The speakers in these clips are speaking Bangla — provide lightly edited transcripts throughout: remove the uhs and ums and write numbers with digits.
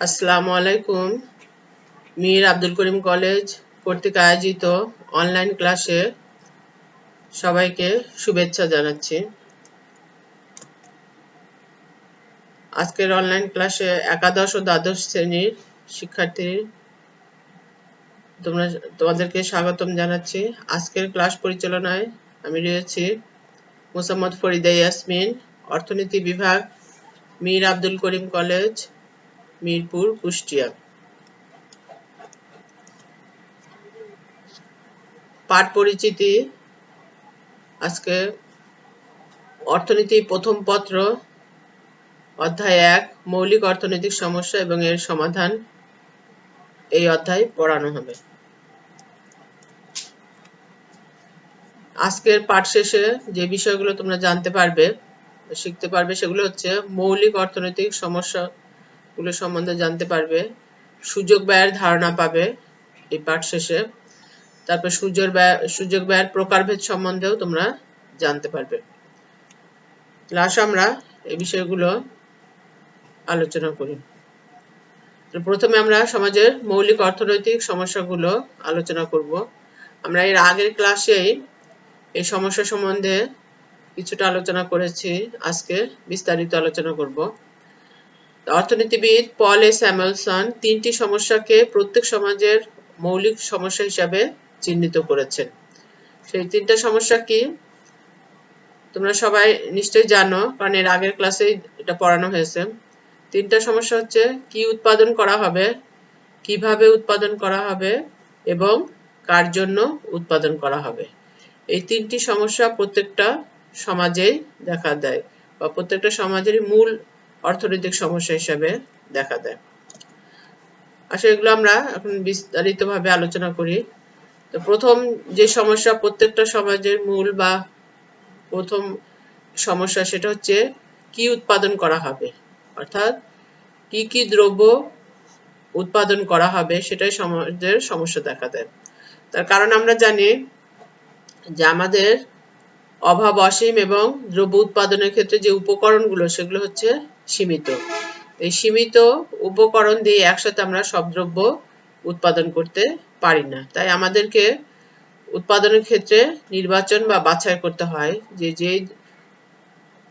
আসসালামু আলাইকুম। মীর আব্দুল করিম কলেজ কর্তৃক আয়োজিত অনলাইন ক্লাসে সবাইকে শুভেচ্ছা জানাচ্ছি। আজকের অনলাইন ক্লাসে একাদশ ও দ্বাদশ শ্রেণীর শিক্ষার্থী তোমাদেরকে স্বাগতম জানাচ্ছি। আজকের ক্লাস পরিচালনায় আমি রয়েছি মোসাম্মদ ফরিদা ইয়াসমিন, অর্থনীতি বিভাগ, মীর আব্দুল করিম কলেজ, মিরপুর, কুষ্টিয়া। পাঠ পরিচিতি। আজকে অর্থনীতি প্রথম পত্র, অধ্যায় 1 মৌলিক অর্থনৈতিক সমস্যা এবং এর সমাধান, এই অধ্যায় পড়ানো হবে। আজকের পাঠ শেষে যে বিষয়গুলো তোমরা জানতে পারবে, শিখতে পারবে, সেগুলো হচ্ছে মৌলিক অর্থনৈতিক সমস্যাগুলো সম্বন্ধে জানতে পারবে, সুযোগ ব্যয়ের ধারণা পাবে এই পাঠ শেষে। তারপর সুযোগ ব্যয়ের প্রকারভেদ সম্বন্ধেও তোমরা জানতে পারবে। ক্লাস আমরা এই বিষয়গুলো আলোচনা করি। প্রথমে আমরা সমাজের মৌলিক অর্থনৈতিক সমস্যাগুলো আলোচনা করব। আমরা এর আগের ক্লাসেই এই সমস্যা সম্বন্ধে কিছুটা আলোচনা করেছি, আজকে বিস্তারিত আলোচনা করব। অর্থনীতিবিদ পল এ স্যামুয়েলসন 3টি সমস্যাকে প্রত্যেক সমাজের মৌলিক সমস্যা হিসাবে চিহ্নিত করেছেন। সেই 3টা সমস্যা কি তোমরা সবাই নিশ্চয়ই জানো, কারণ এর আগের ক্লাসেই এটা পড়ানো হয়েছে। 3টা সমস্যা হচ্ছে কি উৎপাদন করা হবে, কিভাবে উৎপাদন করা হবে এবং কার জন্য উৎপাদন করা হবে। এই 3টি সমস্যা প্রত্যেকটা সমাজেই দেখা দেয় বা প্রত্যেকটা সমাজেরই মূল অর্থনৈতিক সমস্যা হিসাবে দেখা দেয়। আসলে এগুলো আমরা এখন বিস্তারিতভাবে আলোচনা করি। তো প্রথম যে সমস্যা প্রত্যেকটা সমাজের মূল বা প্রথম সমস্যা, সেটা হচ্ছে কি উৎপাদন করা হবে, অর্থাৎ কি কি দ্রব্য উৎপাদন করা হবে, সেটাই সমাজের সমস্যা দেখা দেয়। তার কারণ আমরা জানি যে আমাদের অভাব অসীম এবং দ্রব্য উৎপাদনের ক্ষেত্রে যে উপকরণগুলো, সেগুলো হচ্ছে সীমিত। এই সীমিত উপকরণ দিয়ে একসাথে আমরা সব দ্রব্য উৎপাদন করতে পারি না। তাই আমাদেরকে উৎপাদনের ক্ষেত্রে নির্বাচন বা বাছাই করতে হয় যে যে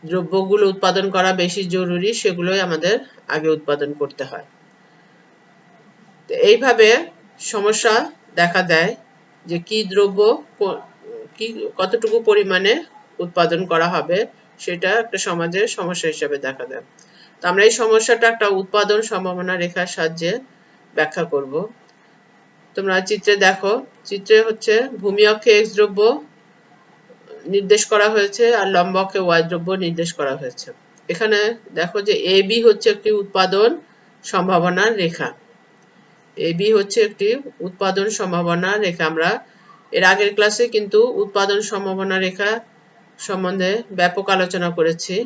দ্রব্যগুলো উৎপাদন করা বেশি জরুরি সেগুলোই আমাদের আগে উৎপাদন করতে হয়। এইভাবে সমস্যা দেখা দেয় যে কি দ্রব্য কি কতটুকু পরিমাণে উৎপাদন করা হবে, সেটা একটা সমাজের সমস্যা হিসেবে দেখা দেয়। তো আমরা এই সমস্যাটা একটা উৎপাদন সম্ভাবনা রেখার সাহায্যে ব্যাখ্যা করব। তোমরা চিত্রে দেখো, চিত্রে হচ্ছে ভূমি অক্ষে এক্স দ্রব্য নির্দেশ করা হয়েছে আর লম্ব অক্ষে ওয়াই দ্রব্য নির্দেশ করা হয়েছে। এখানে দেখো যে এ বি হচ্ছে একটি উৎপাদন সম্ভাবনার রেখা। এবি হচ্ছে একটি উৎপাদন সম্ভাবনা রেখা। আমরা এর আগের ক্লাসে কিন্তু উৎপাদন সম্ভাবনা রেখা সম্বন্ধে ব্যাপক আলোচনা করেছি,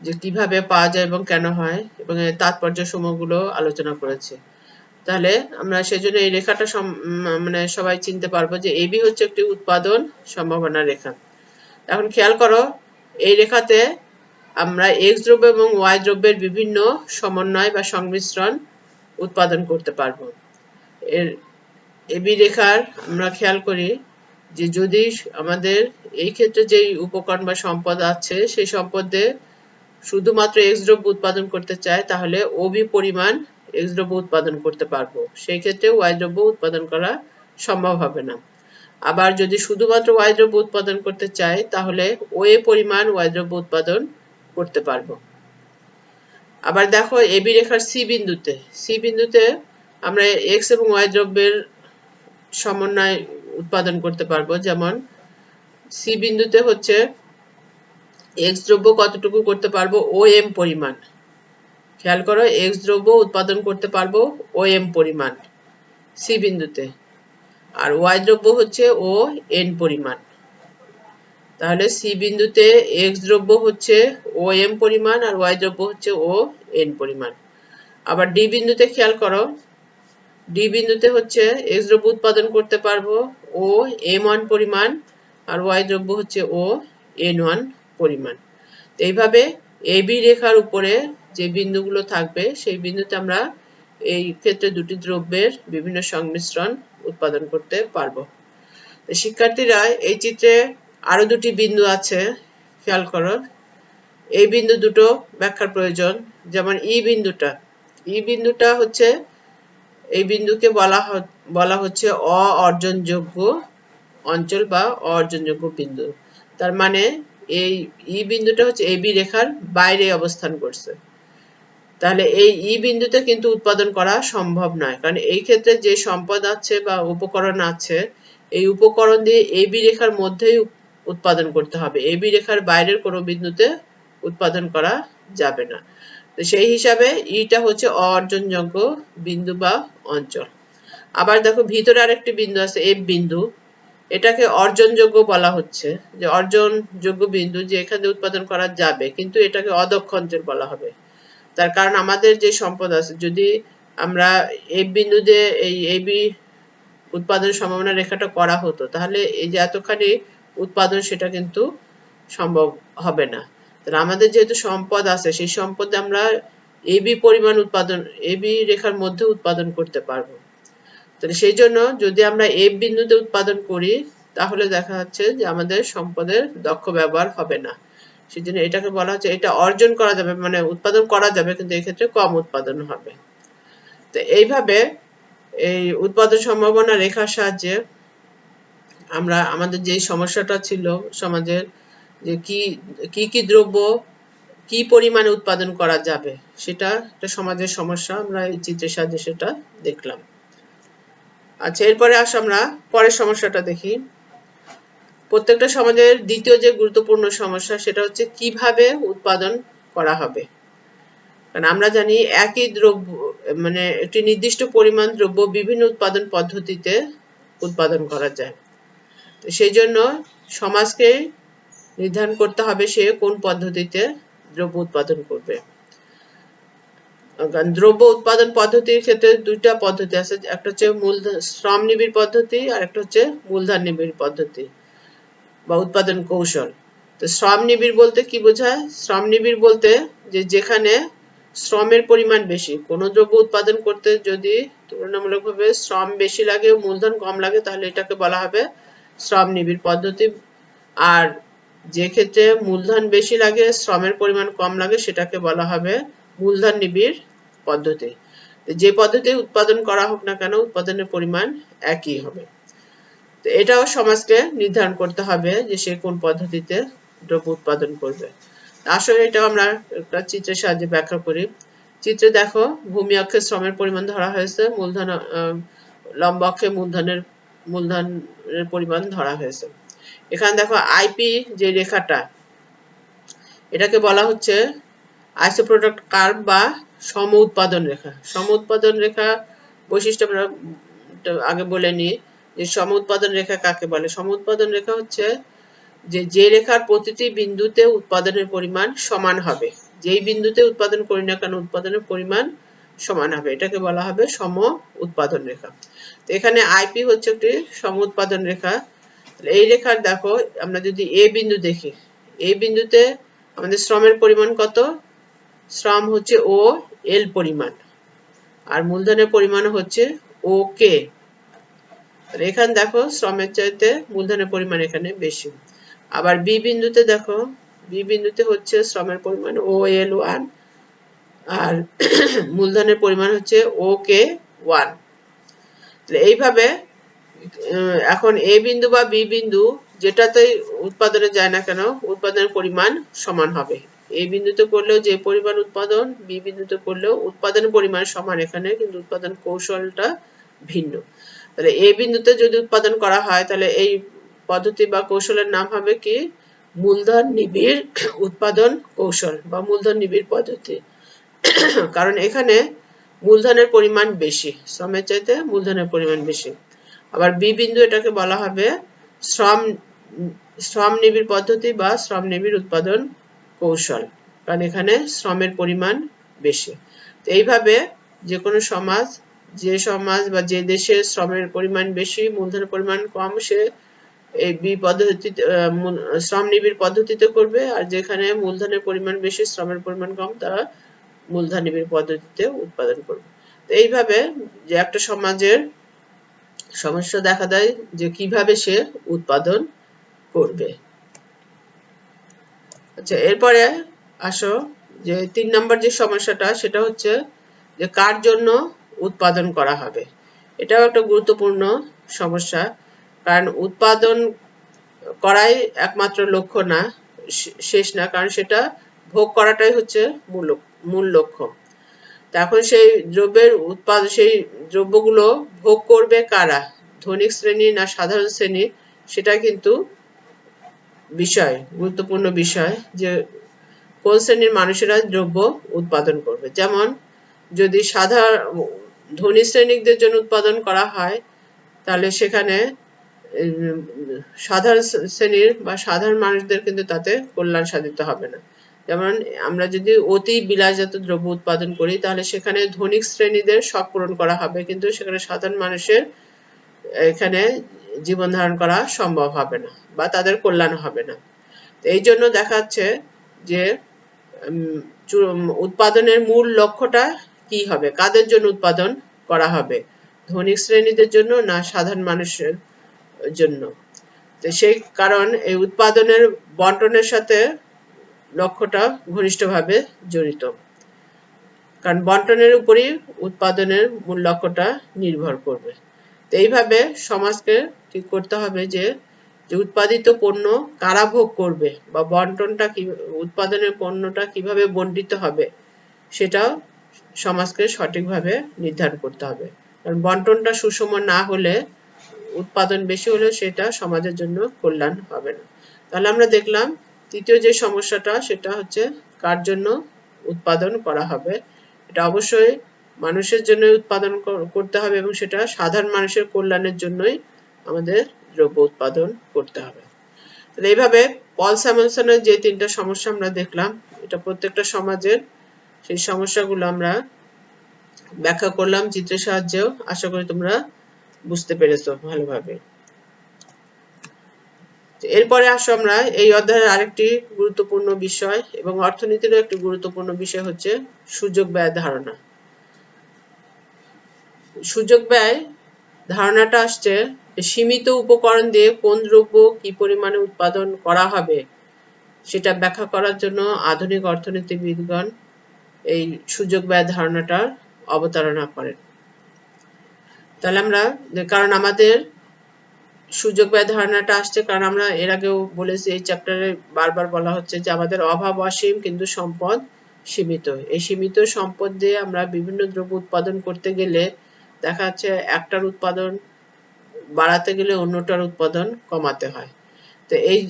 যে কিভাবে পাওয়া যায় এবং কেন হয়, এবং এর তাৎপর্য সমূহগুলো আলোচনা করেছি। তাহলে আমরা সেজন্য এই রেখাটা মানে সবাই চিনতে পারবো যে এবি হচ্ছে একটি উৎপাদন সম্ভাবনা রেখা। এখন খেয়াল করো, এই রেখাতে আমরা এক্স দ্রব্য এবং ওয়াই দ্রব্যের বিভিন্ন সমন্বয় বা সংমিশ্রণ উৎপাদন করতে পারবো। এর এবি রেখার আমরা খেয়াল করি যে যদি আমাদের এই ক্ষেত্রে যেই উপকরণ বা সম্পদ আছে সেই সম্পদে শুধুমাত্র এক্স দ্রব্য উৎপাদন করতে চায়, তাহলে ওবি পরিমাণ এক্স দ্রব্য উৎপাদন করতে পারবো। সেই ক্ষেত্রে ওয়াই দ্রব্য উৎপাদন করা সম্ভব হবে না। আবার যদি শুধুমাত্র ওয়াই দ্রব্য উৎপাদন করতে চাই, তাহলে ওএ পরিমাণ ওয়াই দ্রব্য উৎপাদন করতে পারবো। আবার দেখো এবি রেখার সি বিন্দুতে আমরা এক্স এবং ওয়াই দ্রব্যের সমন্বয় উৎপাদন করতে পারবো। যেমন সি বিন্দুতে হচ্ছে এক্স দ্রব্য কতটুকু করতে পারবো, ও এম পরিমাণ। খেয়াল করো, এক্স দ্রব্য উৎপাদন করতে পারবো ও এম পরিমাণ সি বিন্দুতে, আর ওয়াই দ্রব্য হচ্ছে ও এন পরিমাণ। তাহলে সি বিন্দুতে এক্স দ্রব্য হচ্ছে ও এম পরিমাণ আর ওয়াই দ্রব্য হচ্ছে ও এন পরিমাণ। আবার ডি বিন্দুতে খেয়াল করো, ডি বিন্দুতে হচ্ছে এক্স দ্রব্য উৎপাদন করতে পারবো ও এম ওয়ান পরিমাণ আর ওয়াই দ্রব্য হচ্ছে ও এন ওয়ান পরিমাণ। এইভাবে এবি রেখার উপরে যে বিন্দুগুলো থাকবে সেই বিন্দুতে আমরা এই ক্ষেত্রে দুটি দ্রব্যের বিভিন্ন সংমিশ্রণ উৎপাদন করতে পারবো। শিক্ষার্থীরা এই চিত্রে আরো দুটি বিন্দু আছে, খেয়াল করো। এই বিন্দু দুটো ব্যাখ্যার প্রয়োজন। যেমন ই বিন্দুটা হচ্ছে, এই বিন্দুকে বলা হচ্ছে অ-অর্জনযোগ্য অঞ্চল বা অর্জনযোগ্য বিন্দু। তার মানে এই ই বিন্দুটা হচ্ছে এবি রেখার বাইরে অবস্থান করছে। তাহলে এই ই বিন্দুতে কিন্তু উৎপাদন করা সম্ভব নয়, কারণ এই ক্ষেত্রে যে সম্পদ আছে বা উপকরণ আছে, এই উপকরণ দিয়ে এবি রেখার মধ্যেই উৎপাদন করতে হবে। এবি রেখার বাইরের কোনো বিন্দুতে উৎপাদন করা যাবে না। তো সেই হিসাবে ইটা হচ্ছে অর্জনযোগ্য বিন্দু বা অঞ্চল। আবার দেখো ভিতরে আরেকটি বিন্দু আছে, এফ বিন্দু। এটাকে অর্জনযোগ্য বলা হচ্ছে, যে অর্জনযোগ্য বিন্দু, যে এখানে উৎপাদন করা যাবে, কিন্তু এটাকে অদক্ষ অঞ্চল বলা হবে। তার কারণ আমাদের যে সম্পদ আছে, যদি আমরা এফ বিন্দু দিয়ে এই এবি উৎপাদনের সম্ভাবনা রেখাটা করা হতো, তাহলে এই যে এতখানি উৎপাদন সেটা কিন্তু সম্ভব হবে না। তাহলে আমাদের যেহেতু সম্পদ আছে, সেই সম্পদে আমরা এবি পরিমাণ উৎপাদন, এবি রেখার মধ্যে উৎপাদন করতে পারবো। তাহলে সেই জন্য যদি আমরা এফ বিন্দুতে উৎপাদন করি, তাহলে দেখা যাচ্ছে যে আমাদের সম্পদের দক্ষ ব্যবহার হবে না। সেই জন্য এটাকে বলা হচ্ছে, এটা অর্জন করা যাবে, মানে উৎপাদন করা যাবে, কিন্তু এক্ষেত্রে কম উৎপাদন হবে। তো এইভাবে এই উৎপাদন সম্ভাবনা রেখার সাহায্যে আমরা আমাদের যে সমস্যাটা ছিল সমাজের, যে কি দ্রব্য কি পরিমাণে উৎপাদন করা যাবে, সেটা একটা সমাজের সমস্যা, আমরা এই চিত্রের সাহায্যে সেটা দেখলাম। আচ্ছা, এরপরে আসো আমরা পরের সমস্যাটা দেখি। প্রত্যেকটা সমাজের দ্বিতীয় যে গুরুত্বপূর্ণ সমস্যা, সেটা হচ্ছে কিভাবে উৎপাদন করা হবে। কারণ আমরা জানি একই দ্রব্য, মানে একটি নির্দিষ্ট পরিমাণ দ্রব্য বিভিন্ন উৎপাদন পদ্ধতিতে উৎপাদন করা যায়। তো সেই জন্য সমাজকে নির্ধারণ করতে হবে সে কোন পদ্ধতিতে দ্রব্য উৎপাদন করবে। দ্রব্য উৎপাদন পদ্ধতির ক্ষেত্রে দুইটা পদ্ধতি আছে, একটা হচ্ছে শ্রম নিবিড় পদ্ধতি, আর একটা হচ্ছে মূলধন নিবিড় পদ্ধতি বা উৎপাদন কৌশল। তো শ্রম নিবিড় বলতে কি বোঝায়? শ্রম নিবিড় বলতে যে যেখানে শ্রমের পরিমাণ বেশি, কোনো দ্রব্য উৎপাদন করতে যদি তুলনামূলকভাবে শ্রম বেশি লাগে, মূলধন কম লাগে, তাহলে এটাকে বলা হবে শ্রম নিবিড় পদ্ধতি। আর যে ক্ষেত্রে মূলধন বেশি লাগে, শ্রমের পরিমাণ কম লাগে, সেটাকে বলা হবে মূলধন নিবিড় পদ্ধতি। যে পদ্ধতি উৎপাদন করা হোক না কেন, উৎপাদনের পরিমাণ একই হবে। তো এটাও সমাজকে নির্ধারণ করতে হবে যে সে কোন পদ্ধতিতে দ্রব্য উৎপাদন করবে। আসলে এটাও আমরা একটা চিত্রের সাহায্যে ব্যাখ্যা করি। চিত্রে দেখো, ভূমি অক্ষে শ্রমের পরিমাণ ধরা হয়েছে, মূলধন লম্ব অক্ষে মূলধনের পরিমাণ ধরা হয়েছে। এখানে দেখো আইপি যে রেখাটা, এটাকে বলা হচ্ছে আইসোপ্রোডাক্ট কার্ভ বা সম উৎপাদন রেখা। সম উৎপাদন রেখা বৈশিষ্ট্য আমরা আগে বলে নিই, যে সম উৎপাদন রেখা কাকে বলে। সম উৎপাদন রেখা হচ্ছে যে রেখার প্রতিটি বিন্দুতে উৎপাদনের পরিমাণ সমান হবে। যেই বিন্দুতে উৎপাদন করি না কেন, উৎপাদনের পরিমাণ সমান হবে, এটাকে বলা হবে সম উৎপাদন রেখা। তো এখানে আইপি হচ্ছে একটি সম উৎপাদন রেখা। এই রেখার দেখো, আমরা যদি এ বিন্দু দেখি, এই বিন্দুতে আমাদের শ্রমের পরিমাণ কত? শ্রম হচ্ছে ও এল পরিমাণ, আর মূলধনের পরিমাণ হচ্ছে ও কে। এখানে দেখো শ্রমের চাইতে মূলধনের পরিমাণ এখানে বেশি। আবার বি বিন্দুতে দেখো, বি বিন্দুতে হচ্ছে শ্রমের পরিমাণ ও এল 1, আর মূলধনের পরিমাণ হচ্ছে ও কে 1। এইভাবে এখন এ বিন্দু বা বি বিন্দু যেটাতেই উৎপাদনে যায় না কেন, উৎপাদনের পরিমাণ সমান হবে। এই বিন্দুতে করলেও যে পরিমাণ উৎপাদন, বি বিন্দুতে করলেও উৎপাদনের পরিমাণ সমান এখানে, কিন্তু উৎপাদন কৌশলটা ভিন্ন। তাহলে এ বিন্দুতে যদি উৎপাদন করা হয়, তাহলে এই পদ্ধতি বা কৌশলের নাম হবে কি? মূলধন নিবিড় উৎপাদন কৌশল বা মূলধন নিবিড় পদ্ধতি। কারণ এখানে মূলধনের পরিমাণ বেশি, শ্রমের চাইতে মূলধনের পরিমাণ বেশি। আবার বি বিন্দু, এটাকে বলা হবে শ্রম নিবিড় পদ্ধতি বা শ্রম নিবিড় উৎপাদন কৌশল, কারণ এখানে শ্রমের পরিমাণ বেশি। তো এইভাবে যে কোনো সমাজ বা যে দেশে শ্রমের পরিমাণ বেশি, মূলধনের পরিমাণ কম, সে এই বি পদ্ধতিতে শ্রম নিবিড় পদ্ধতিতে করবে, আর যেখানে মূলধনের পরিমাণ বেশি শ্রমের পরিমাণ কম তারা মূলধন নিবিড় পদ্ধতিতে উৎপাদন করবে। তো এইভাবে যে একটা সমাজের সমস্যা দেখা দেয় যে কিভাবে সে উৎপাদন করবে। আচ্ছা, এরপরে আসো যে 3 নম্বর যে সমস্যাটা সেটা হচ্ছে যে কার জন্য উৎপাদন করা হবে। এটাও একটা গুরুত্বপূর্ণ সমস্যা, কারণ উৎপাদন করাই একমাত্র লক্ষ্য না, শেষ না, কারণ সেটা ভোগ করাটাই হচ্ছে মূল লক্ষ্য। এখন সেই দ্রব্যগুলো ভোগ করবে কারা, ধনিক শ্রেণী না সাধারণ শ্রেণী, সেটা কিন্তু গুরুত্বপূর্ণ বিষয় যে কোন শ্রেণীর মানুষেরা দ্রব্য উৎপাদন করবে। যেমন যদি ধনী শ্রেণীদের জন্য উৎপাদন করা হয় তাহলে সেখানে সাধারণ শ্রেণীর বা সাধারণ মানুষদের কিন্তু তাতে কল্যাণ সাধিত হবে না। যেমন আমরা যদি অতি বিলাসজাত দ্রব্য উৎপাদন করি তাহলে সেখানে ধনিক শ্রেণীদের শখ পূরণ করা হবে, কিন্তু সেখানে সাধারণ মানুষের এখানে জীবন ধারণ করা সম্ভব হবে না বা তাদের কল্যাণ হবে না। এই জন্য দেখা যাচ্ছে যে উৎপাদনের মূল লক্ষ্যটা কি হবে, কাদের জন্য উৎপাদন করা হবে, ধনিক শ্রেণীদের জন্য না সাধারণ মানুষের জন্য। তো সেই কারণ এই উৎপাদনের বন্টনের সাথে লক্ষ্যটা ঘনিষ্ঠভাবে জড়িত, কারণ বন্টনের উপরই উৎপাদনের মূল লক্ষ্যটা নির্ভর করবে। তো এইভাবে সমাজকে ঠিক করতে হবে যে উৎপাদিত পণ্য কারা ভোগ করবে বা উৎপাদনের পণ্যটা কিভাবে বণ্টিত হবে সেটাও সমাজকে সঠিকভাবে নির্ধারণ করতে হবে। কারণ বন্টনটা সুষম না হলে, উৎপাদন বেশি হলে সেটা সমাজের জন্য কল্যাণ হবে না। তাহলে আমরা দেখলাম তৃতীয় যে সমস্যাটা সেটা হচ্ছে কার জন্য উৎপাদন করা হবে। এটা অবশ্যই মানুষের জন্য উৎপাদন করতে হবে এবং সেটা সাধারণ মানুষের কল্যাণের জন্যই আমাদের দ্রব্য উৎপাদন করতে হবে। তাহলে এইভাবে পল স্যামুয়েলসনের যে 3টা সমস্যা আমরা দেখলাম, এটা প্রত্যেকটা সমাজের সেই সমস্যাগুলো আমরা ব্যাখ্যা করলাম চিত্রের সাহায্যেও। আশা করি তোমরা বুঝতে পেরেছো ভালোভাবে। এরপরে আসো আমরা এই অধ্যায়ের আরেকটি গুরুত্বপূর্ণ বিষয় এবং অর্থনীতিরও একটি গুরুত্বপূর্ণ বিষয় হচ্ছে সুযোগ ব্যয় ধারণা। সুযোগ ব্যয় ধারণাটা আসছে সীমিত উপকরণ দিয়ে কোন দ্রব্য কি পরিমাণে উৎপাদন করা হবে সেটা ব্যাখ্যা করার জন্য আধুনিক অর্থনীতিবিদগণ এই সুযোগ ব্যয় ধারণাটার অবতারণা করেন। তাহলে আমরা, কারণ আমাদের সুযোগ ব্যয় ধারণাটা আসছে কারণ আমরা এর আগেও বলেছি, এই চ্যাপ্টারে বারবার বলা হচ্ছে যে আমাদের অভাব অসীম কিন্তু সম্পদ সীমিত। এই সীমিত সম্পদ দিয়ে আমরা বিভিন্ন দ্রব্য উৎপাদন করতে গেলে দেখা যাচ্ছে একটার উৎপাদন বাড়াতে গেলে অন্যটার উৎপাদন কমাতে হয়। তো এই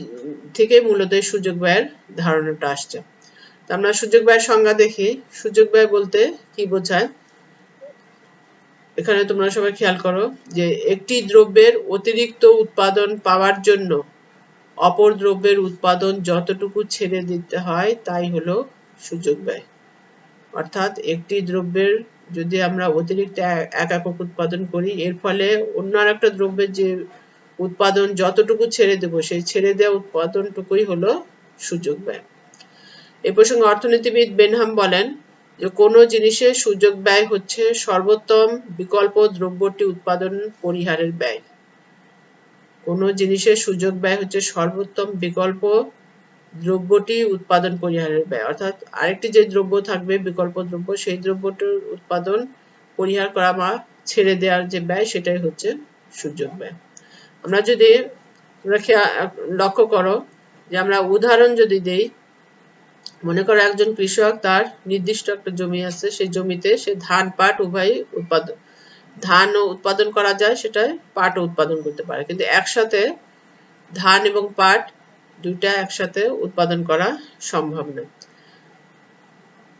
থেকে মূলত সুযোগ ব্যয়ের ধারণাটা আসছে। তো আমরা সুযোগ ব্যয়ের সংজ্ঞা দেখি। সুযোগ ব্যয় বলতে কি বোঝায়, এখানে তোমরা সবাই খেয়াল করো যে একটি দ্রব্যের অতিরিক্ত উৎপাদন পাওয়ার জন্য অপর দ্রব্যের উৎপাদন যতটুকু ছেড়ে দিতে হয় তাই হলো সুযোগ ব্যয়। অর্থাৎ একটি দ্রব্যের যদি আমরা অতিরিক্ত এক একক উৎপাদন করি, এর ফলে অন্য আরেকটা দ্রব্যের যে উৎপাদন যতটুকু ছেড়ে দেব সেই ছেড়ে দেওয়া উৎপাদনটুকুই হলো সুযোগ ব্যয়। এ প্রসঙ্গে অর্থনীতিবিদ বেনহাম বলেন যে কোনো জিনিসের সুযোগ ব্যয় হচ্ছে সর্বোত্তম বিকল্প দ্রব্যটি উৎপাদন পরিহারের ব্যয়। কোনো জিনিসের সুযোগ ব্যয় হচ্ছে সর্বোত্তম বিকল্প দ্রব্যটি উৎপাদন পরিহারের ব্যয়। অর্থাৎ আরেকটি যে দ্রব্য থাকবে বিকল্প দ্রব্য, সেই দ্রব্যটির উৎপাদন পরিহার করা বা ছেড়ে দেওয়ার যে ব্যয় সেটাই হচ্ছে সুযোগ ব্যয়। আমরা যদি লক্ষ্য করো যে আমরা উদাহরণ যদি দেই, মনে করো একজন কৃষক, তার নির্দিষ্ট একটা জমি আছে, সেই জমিতে সে ধান পাট উভয়ই ধানও উৎপাদন করা যায়, সেটাই পাটও উৎপাদন করতে পারে, কিন্তু একসাথে ধান এবং পাট দুইটা একসাথে উৎপাদন করা সম্ভব না।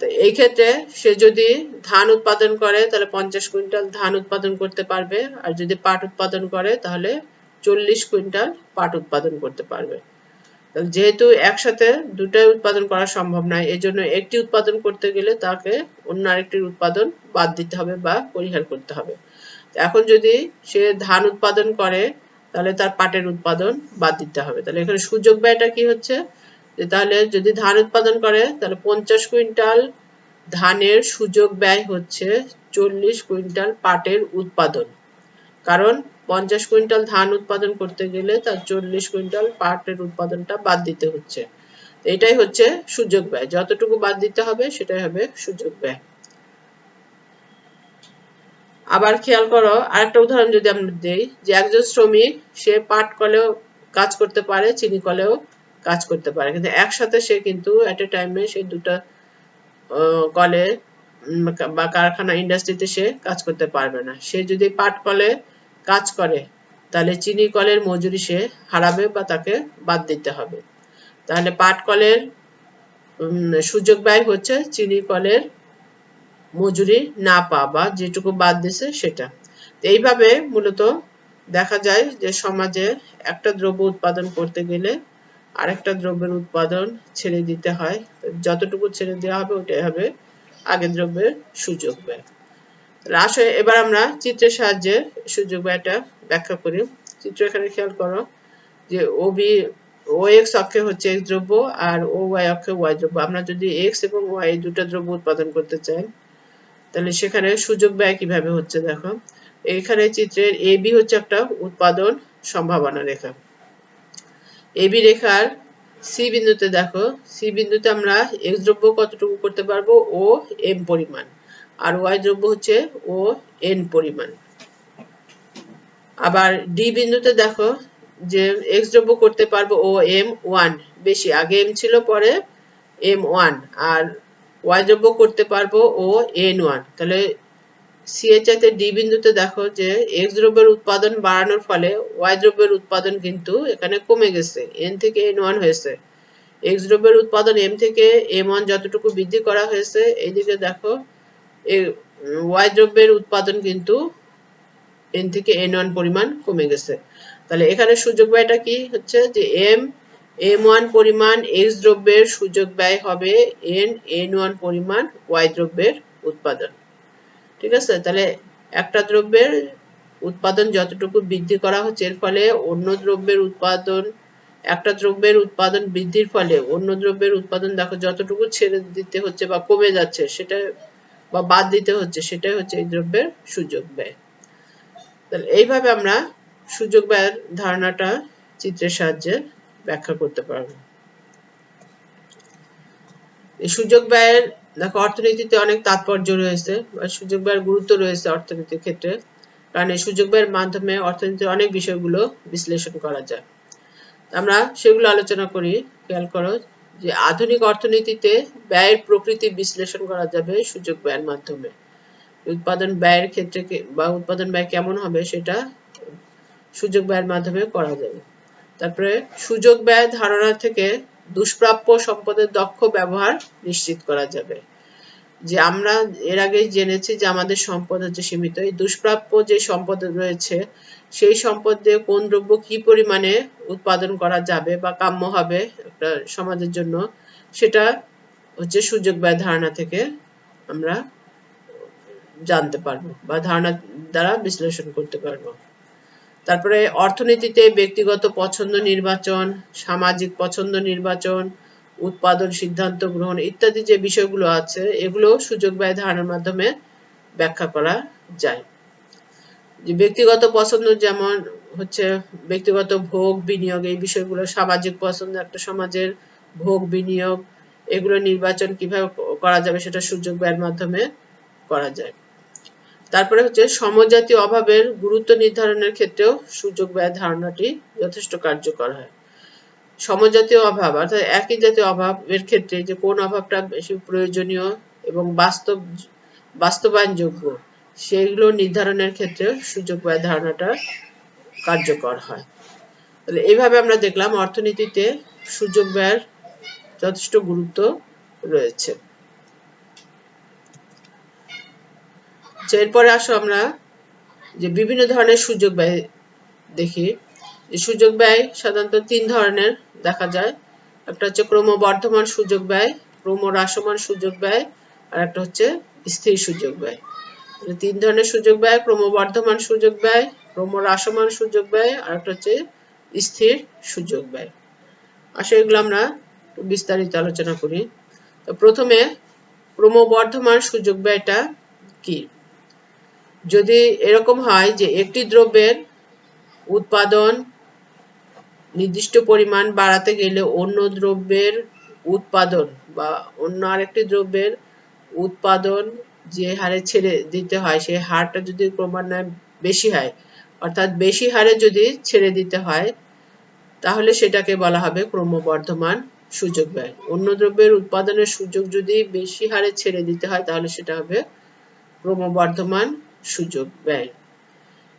তো এই ক্ষেত্রে সে যদি ধান উৎপাদন করে তাহলে 50 কুইন্টাল ধান উৎপাদন করতে পারবে, আর যদি পাট উৎপাদন করে তাহলে 40 কুইন্টাল পাট উৎপাদন করতে পারবে। যেহেতু একসাথে দুটাই উৎপাদন করা সম্ভব নয়, এজন্য একটি উৎপাদন করতে গেলে তাকে অন্য আরেকটির উৎপাদন বাদ দিতে হবে বা পরিহার করতে হবে। এখন যদি সে ধান উৎপাদন করে তাহলে তার পাটের উৎপাদন বাদ দিতে হবে। তাহলে এখানে সুযোগ ব্যয়টা কি হচ্ছে, যে তাহলে যদি ধান উৎপাদন করে তাহলে 50 কুইন্টাল ধানের সুযোগ ব্যয় হচ্ছে 40 কুইন্টাল পাটের উৎপাদন। কারণ 50 কুইন্টাল ধান উৎপাদন করতে গেলে তার 40 কুইন্টাল পাটের উৎপাদনটা বাদ দিতে হচ্ছে। এটাই হচ্ছে সুযোগ ব্যয়, যতটুকু বাদ দিতে হবে সেটাই হবে সুযোগ ব্যয়। আবার খেয়াল করো, আরেকটা উদাহরণ যদি আমরা দেই, যে একজন শ্রমিক সে পাট কলেও কাজ করতে পারে, চিনি কলেও কাজ করতে পারে, কিন্তু একসাথে সে কিন্তু এট এ টাইমে সে দুটা কলে বা কারখানা ইন্ডাস্ট্রিতে সে কাজ করতে পারবে না। সে যদি পাট কলে কাজ করে তাহলে চিনি কলের মজুরি সে হারাবে বা তাকে বাদ দিতে হবে। তাহলে পাট কলের সুযোগ ব্যয় হচ্ছে চিনি কলের মজুরি না পাওয়া বা যেটুকু বাদ দিছে সেটা। এইভাবে মূলত দেখা যায় যে সমাজে একটা দ্রব্য উৎপাদন করতে গেলে আরেকটা দ্রব্যের উৎপাদন ছেড়ে দিতে হয়, যতটুকু ছেড়ে দেওয়া হবে ওটাই হবে আগের দ্রব্যের সুযোগ ব্যয়। আসলে এবার আমরা চিত্রের সাহায্যে সুযোগ ব্যয়টা ব্যাখ্যা করি। চিত্র এখানে খেয়াল করো যে ও এক্স অক্ষে হচ্ছে এক্স দ্রব্য আর ও ওয়াই অক্ষে ওয়াই দ্রব্য। আমরা যদি এক্স এবং ওয়াই দুটো দ্রব্য উৎপাদন করতে চাই তাহলে সেখানে সুযোগ ব্যয় কিভাবে হচ্ছে দেখো। এখানে চিত্রের এ বি হচ্ছে একটা উৎপাদন সম্ভাবনা রেখা। এ বি রেখার সি বিন্দুতে দেখো, সি বিন্দুতে আমরা এক্স দ্রব্য কতটুকু করতে পারবো, ও এম পরিমাণ, আর ওয়াই দ্রব্য হচ্ছে ও এন পরিমাণ। আবার ডি বিন্দুতে দেখো যে এক্স দ্রব্য করতে পারবো ও এম ওয়ান বেশি, আগে এম ছিল পরে এম ওয়ান, আর ওয়াই দ্রব্য করতে পারবো ও এন ওয়ান। তাহলে সি এর চাইতে ডি বিন্দুতে দেখো যে এক্স দ্রব্যের উৎপাদন বাড়ানোর ফলে ওয়াই দ্রব্যের উৎপাদন কিন্তু এখানে কমে গেছে, এন থেকে এন ওয়ান হয়েছে। এক্স দ্রব্যের উৎপাদন এম থেকে এম ওয়ান যতটুকু বৃদ্ধি করা হয়েছে, এইদিকে দেখো ওয়াই দ্রব্যের উৎপাদন কিন্তু এন থেকে এন ওয়ান পরিমাণ কমে গেছে। তাহলে এখানে সুযোগ ব্যয়টা কি হচ্ছে, যে এম ওয়ান পরিমাণ এক্স দ্রব্যের সুযোগ ব্যয় হবে এন ওয়ান পরিমাণ ওয়াই দ্রব্যের উৎপাদন। ঠিক আছে, তাহলে একটা দ্রব্যের উৎপাদন যতটুকু বৃদ্ধি করা হচ্ছে এর ফলে অন্য দ্রব্যের উৎপাদন, একটা দ্রব্যের উৎপাদন বৃদ্ধির ফলে অন্য দ্রব্যের উৎপাদন দেখো যতটুকু ছেড়ে দিতে হচ্ছে বা কমে যাচ্ছে সেটা বা বাদ দিতে হচ্ছে, সেটাই হচ্ছে এই দ্রব্যের সুযোগ ব্যয়। তাহলে এইভাবে আমরা সুযোগ ব্যয়ের ধারণাটা চিত্রের সাহায্যে ব্যাখ্যা করতে পারব। এই সুযোগ ব্যয়ের দেখো অর্থনীতিতে অনেক তাৎপর্য রয়েছে বা সুযোগ ব্যয়ের গুরুত্ব রয়েছে অর্থনীতির ক্ষেত্রে, কারণ এই সুযোগ ব্যয়ের মাধ্যমে অর্থনীতির অনেক বিষয়গুলো বিশ্লেষণ করা যায়। আমরা সেগুলো আলোচনা করি। খেয়াল করো যে আধুনিক অর্থনীতিতে ব্যয়ের প্রকৃতি বিশ্লেষণ করা যাবে সুযোগ ব্যয়ের মাধ্যমে। উৎপাদন ব্যয়ের ক্ষেত্রে বা উৎপাদন ব্যয় কেমন হবে সেটা সুযোগ ব্যয়ের মাধ্যমে করা যাবে। তারপরে সুযোগ ব্যয় ধারণা থেকে দুষ্প্রাপ্য সম্পদের দক্ষ ব্যবহার নিশ্চিত করা যাবে। যে আমরা এর আগে জেনেছি যে আমাদের সম্পদ হচ্ছে সীমিত, এই দুষ্প্রাপ্য যে সম্পদ রয়েছে সেই সম্পদ দিয়ে কোন দ্রব্য কি পরিমাণে উৎপাদন করা যাবে বা কাম্য হবে একটা সমাজের জন্য, সেটা হচ্ছে সুযোগ ব্যয় ধারণা থেকে আমরা জানতে পারবো বা ধারণা দ্বারা বিশ্লেষণ করতে পারবো। তারপরে অর্থনীতিতে ব্যক্তিগত পছন্দ নির্বাচন, সামাজিক পছন্দ নির্বাচন, উৎপাদন সিদ্ধান্ত গ্রহণ ইত্যাদি যে বিষয়গুলো আছে এগুলো সুযোগ ব্যয় ধারণার মাধ্যমে ব্যাখ্যা করা যায়। যে ব্যক্তিগত পছন্দ যেমন হচ্ছে ব্যক্তিগত ভোগ বিনিয়োগ, এই বিষয়গুলো, সামাজিক পছন্দ একটা সমাজের ভোগ বিনিয়োগ, এগুলো নির্বাচন কিভাবে করা যাবে সেটা সুযোগ ব্যয়ের মাধ্যমে করা যায়। তারপরে হচ্ছে সমজাতীয় অভাবের গুরুত্ব নির্ধারণের ক্ষেত্রেও সুযোগ ব্যয় ধারণাটি যথেষ্ট কার্যকর হয়। সমজাতীয় অভাব অর্থাৎ একই জাতীয় অভাবের ক্ষেত্রে যে কোন অভাবটা বেশি প্রয়োজনীয় এবং বাস্তবায়নযোগ্য সেগুলো নির্ধারণের ক্ষেত্রে সুযোগ ব্যয় ধারণাটা কার্যকর হয়। তাহলে এইভাবে আমরা দেখলাম অর্থনীতিতে সুযোগ ব্যয়ের যথেষ্ট গুরুত্ব রয়েছে। এরপরে আসো আমরা যে বিভিন্ন ধরনের সুযোগ ব্যয় দেখি। সুযোগ ব্যয় সাধারণত তিন ধরনের দেখা যায়। একটা হচ্ছে ক্রমবর্ধমান সুযোগ ব্যয়, ক্রমহ্রাসমান সুযোগ ব্যয়, আর একটা হচ্ছে স্থির সুযোগ ব্যয়। তিন ধরনের সুযোগ ব্যয়, ক্রমবর্ধমান সুযোগ ব্যয়, ক্রমহ্রাসমান সুযোগ ব্যয় আর একটা হচ্ছে স্থির সুযোগ ব্যয়। আসলে এগুলো আমরা বিস্তারিত আলোচনা করি। তো প্রথমে ক্রমবর্ধমান সুযোগ ব্যয়টা কি? যদি এরকম হয় যে একটি দ্রব্যের উৎপাদন নির্দিষ্ট পরিমাণ বাড়াতে গেলে অন্য দ্রব্যের উৎপাদন বা অন্য আরেকটি দ্রব্যের উৎপাদন যে হারে ছেড়ে দিতে হয় সেই হারটা যদি ক্রমান্বয়ে বেশি হয়, অর্থাৎ বেশি হারে যদি ছেড়ে দিতে হয়, তাহলে সেটাকে বলা হবে ক্রমবর্ধমান সুযোগ ব্যয়। অন্য দ্রব্যের উৎপাদনের সুযোগ যদি বেশি হারে ছেড়ে দিতে হয় তাহলে সেটা হবে ক্রমবর্ধমান সুযোগ ব্যয়।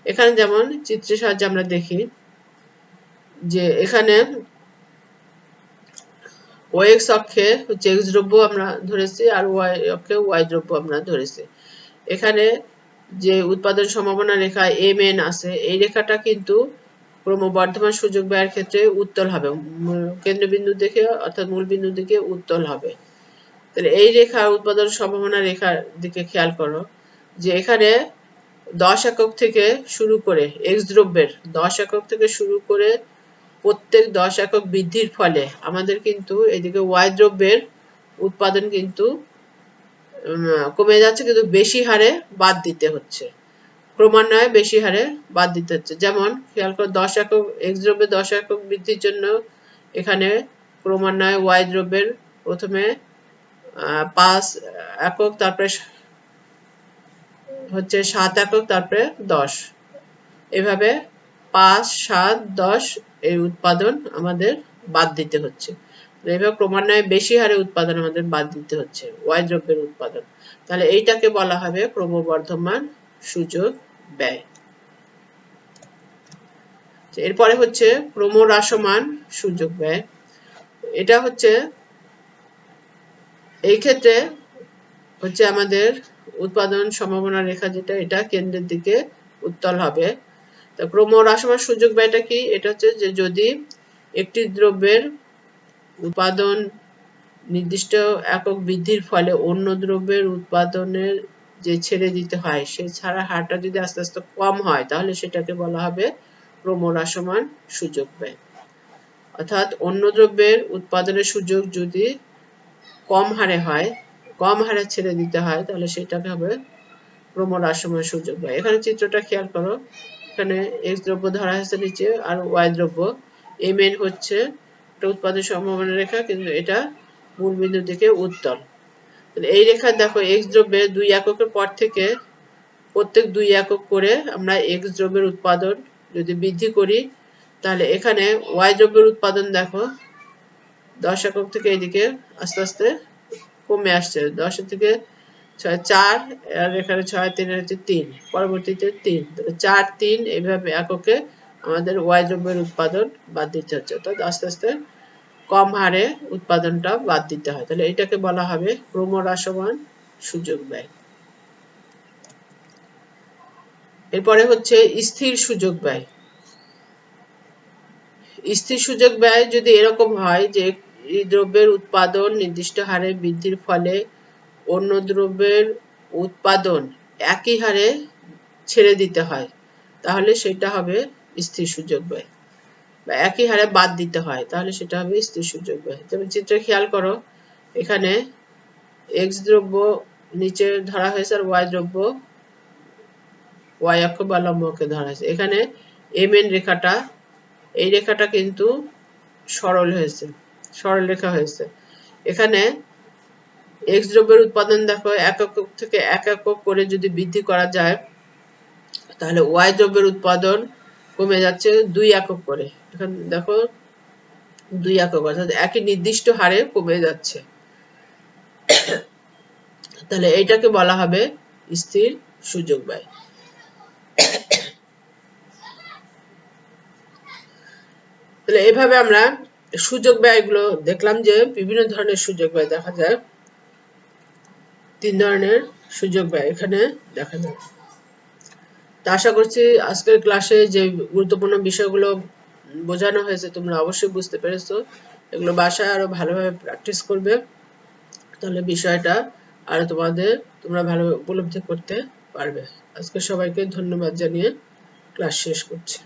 এখানে যেমন চিত্রের সাহায্যে আমরা দেখি যে এখানে ওএক্স অক্ষে হচ্ছে এক্স দ্রব্য আমরা ধরেছি আর ওয়াই অক্ষে ওয়াই দ্রব্য আমরা ধরেছি। এখানে যে উৎপাদন সম্ভাবনা রেখা এম এন আছে, এই রেখাটা কিন্তু ক্রমবর্ধমান সুযোগ ব্যয়ের ক্ষেত্রে উত্তল হবে, কেন্দ্রবিন্দু দেখে অর্থাৎ মূল বিন্দু দিকে উত্তল হবে। তাহলে এই রেখা উৎপাদন সম্ভাবনা রেখার দিকে খেয়াল করো যে এখানে 10 একক থেকে শুরু করে এক্স দ্রব্যের 10 একক থেকে শুরু করে প্রত্যেক 10 একক বৃদ্ধির ফলে আমাদের কিন্তু এদিকে ওয়াই দ্রব্যের উৎপাদন কিন্তু কমে যাচ্ছে, কিন্তু বেশি হারে বাদ দিতে হচ্ছে, ক্রমান্বয়ে বেশি হারে বাদ দিতে হচ্ছে। যেমন খেয়াল করো 10 একক এক্স দ্রব্যের 10 একক বৃদ্ধির জন্য এখানে ক্রমান্বয়ে ওয়াই দ্রব্যের প্রথমে 5 একক, তারপরে হচ্ছে 7 একক, তারপরে 10, এভাবে 5, 7, 10 এই উৎপাদন আমাদের বাদ দিতে হচ্ছে। এইভাবে ক্রমান্বয়ে বেশি হারে উৎপাদন আমাদের বাদ দিতে হচ্ছে ওয়াই দ্রব্যের উৎপাদন। তাহলে এইটাকে বলা হবে ক্রমবর্ধমান সুযোগ ব্যয়। এরপরে হচ্ছে ক্রমহ্রাসমান সুযোগ ব্যয়। এটা হচ্ছে এই ক্ষেত্রে হচ্ছে আমাদের উৎপাদন সম্ভাবনা রেখা যেটা, এটা কেন্দ্রের দিকে উত্তল হবে। তা ক্রমহ্রাসমান সুযোগ ব্যয়টা কি? এটা হচ্ছে যে যদি একটি দ্রব্যের উৎপাদন নির্দিষ্ট একক বৃদ্ধির ফলে অন্য দ্রব্যের উৎপাদনের যে ছেড়ে দিতে হয় সেই ছাড়া হারটা যদি আস্তে আস্তে কম হয় তাহলে সেটাকে বলা হবে ক্রমহ্রাসমান সুযোগ ব্যয়। অর্থাৎ অন্য দ্রব্যের উৎপাদনের সুযোগ যদি কম হারে হয়, কম হারে ছেড়ে দিতে হয়, তাহলে সেটাকে হবে ক্রমহ্রাসমান সুযোগ ব্যয়। এখানে চিত্রটা খেয়াল করো, এখানে এক্স দ্রব্য ধরা হয়েছে নিচে আর ওয়াই দ্রব্য, এম এন হচ্ছে একটা উৎপাদন সম্ভাবনা রেখা, কিন্তু এটা মূল বিন্দু থেকে উত্তল। এই রেখা দেখো এক্স দ্রব্যের 2 এককের পর থেকে প্রত্যেক 2 একক করে আমরা এক্স দ্রব্যের উৎপাদন যদি বৃদ্ধি করি, তাহলে এখানে ওয়াই দ্রব্যের উৎপাদন দেখো 10 একক থেকে এদিকে আস্তে আস্তে কমে আসছে, 10 থেকে 6, 4, আর এখানে 6, 3 হচ্ছে 3, পরবর্তীতে 3, 4, 3 এইভাবে এককে আমাদের ওয়াই দ্রব্যের উৎপাদন বাদ দিতে হচ্ছে, অর্থাৎ আস্তে আস্তে কম হারে উৎপাদনটা বাদ দিতে হয়। তাহলে এটাকে বলা হবে ক্রমহ্রাসমান সুযোগ ব্যয়। এরপরে হচ্ছে স্থির সুযোগ ব্যয়। স্থির সুযোগ ব্যয় যদি এরকম হয় যে এই দ্রব্যের উৎপাদন নির্দিষ্ট হারে বৃদ্ধির ফলে অন্য দ্রব্যের উৎপাদন একই হারে ছেড়ে দিতে হয়, তাহলে সেটা হবে স্থির সুযোগ ব্যয়, বা একই হারে বাদ দিতে হয় তাহলে সেটা হবে স্থির সুযোগ ব্যয়। যেমন চিত্রে খেয়াল করো, এখানে এক্স দ্রব্য নিচে ধরা হয়েছে আর ওয়াই দ্রব্য ওয়াই অক্ষ বা লম্ব অক্ষে ধরা হয়েছে। এখানে এম এন রেখাটা, এই রেখাটা কিন্তু সরল হয়েছে, সরল রেখা হয়েছে। এখানে এক্স দ্রব্যের উৎপাদন দেখো এক একক থেকে এক একক করে যদি বৃদ্ধি করা যায়, তাহলে ওয়াই দ্রব্যের উৎপাদন কমে যাচ্ছে 2 একক করে। এখানে দেখো 2 একক, অর্থাৎ একই নির্দিষ্ট হারে কমে যাচ্ছে। তাহলে এইটাকে বলা হবে স্থির সুযোগ ব্যয়। তাহলে এইভাবে আমরা সুযোগ ব্যয়গুলো দেখলাম যে বিভিন্ন ধরনের সুযোগ ব্যয় দেখা যায়, 3 ধরনের সুযোগ ব্যয় এখানে দেখা যায়। তা আশা করছি আজকের ক্লাসে যে গুরুত্বপূর্ণ বিষয়গুলো বোঝানো হয়েছে তোমরা অবশ্যই বুঝতে পেরেছো। এগুলো বাসায় আরো ভালোভাবে প্র্যাকটিস করবে, তাহলে বিষয়টা আরো তোমরা ভালো উপলব্ধি করতে পারবে। আজকে সবাইকে ধন্যবাদ জানিয়ে ক্লাস শেষ করছি।